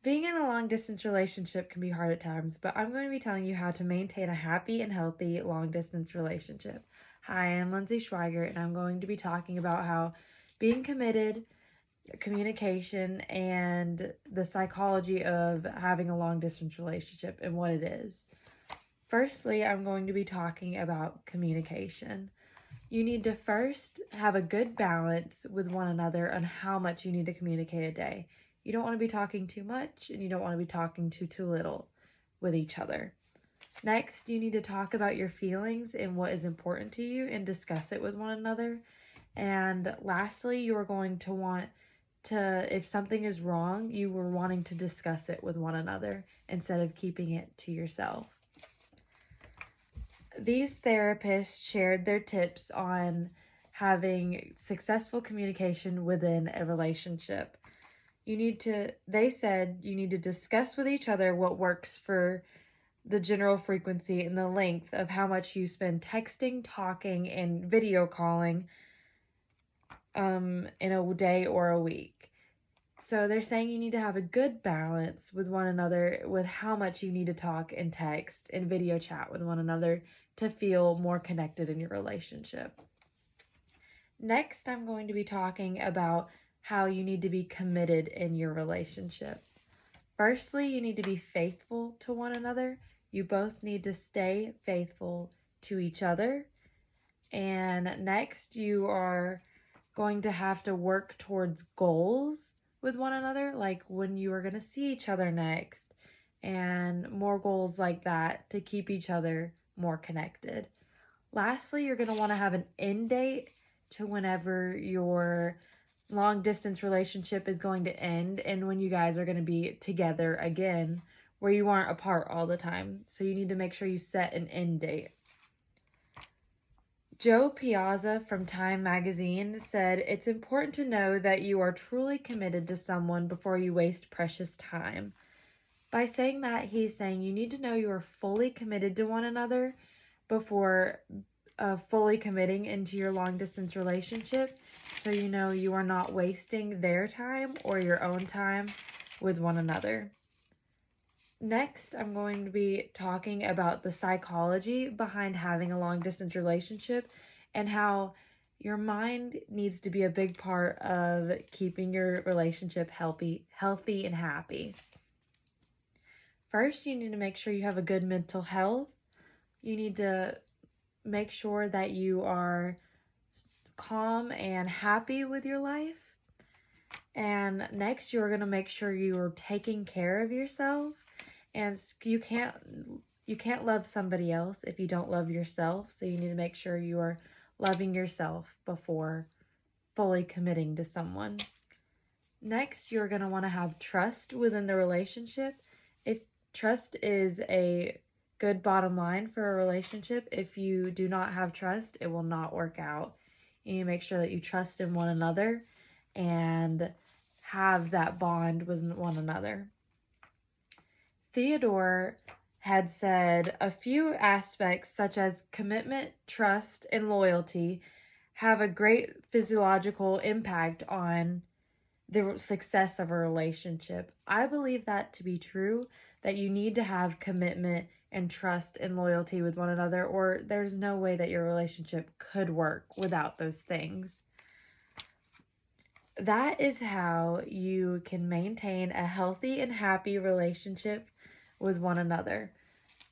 Being in a long distance relationship can be hard at times, but I'm going to be telling you how to maintain a happy and healthy long distance relationship. Hi, I'm Lindsay Schweiger, and I'm going to be talking about how being committed, communication, and the psychology of having a long distance relationship and what it is. Firstly, I'm going to be talking about communication. You need to first have a good balance with one another on how much you need to communicate a day. You don't want to be talking too much and you don't want to be talking too little with each other. Next, you need to talk about your feelings and what is important to you and discuss it with one another. And lastly, you are going to want to, if something is wrong, you were wanting to discuss it with one another instead of keeping it to yourself. These therapists shared their tips on having successful communication within a relationship. They said you need to discuss with each other what works for the general frequency and the length of how much you spend texting, talking, and video calling in a day or a week. So they're saying you need to have a good balance with one another with how much you need to talk and text and video chat with one another to feel more connected in your relationship. Next, I'm going to be talking about how you need to be committed in your relationship. Firstly, you need to be faithful to one another. You both need to stay faithful to each other. And next, you are going to have to work towards goals with one another, like when you are going to see each other next, and more goals like that to keep each other more connected. Lastly, you're going to want to have an end date to whenever your long distance relationship is going to end and when you guys are going to be together again, where you aren't apart all the time. So you need to make sure you set an end date. Joe Piazza from Time magazine said, "It's important to know that you are truly committed to someone before you waste precious time." By saying that, he's saying you need to know you are fully committed to one another before fully committing into your long distance relationship, so you know you are not wasting their time or your own time with one another. Next, I'm going to be talking about the psychology behind having a long distance relationship and how your mind needs to be a big part of keeping your relationship healthy and happy. First, you need to make sure you have a good mental health. You need to make sure that you are calm and happy with your life. And next, you're going to make sure you are taking care of yourself. And you can't love somebody else if you don't love yourself. So you need to make sure you are loving yourself before fully committing to someone. Next, you're going to want to have trust within the relationship. If trust is a good bottom line for a relationship, if you do not have trust, it will not work out. You need to make sure that you trust in one another and have that bond with one another. Theodore had said a few aspects such as commitment, trust, and loyalty have a great physiological impact on the success of a relationship. I believe that to be true, that you need to have commitment and trust and loyalty with one another, or there's no way that your relationship could work without those things. That is how you can maintain a healthy and happy relationship with one another.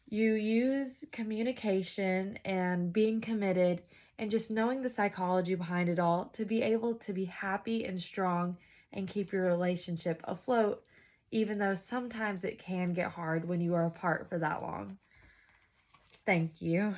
You use communication and being committed and just knowing the psychology behind it all to be able to be happy and strong and keep your relationship afloat, even though sometimes it can get hard when you are apart for that long. Thank you.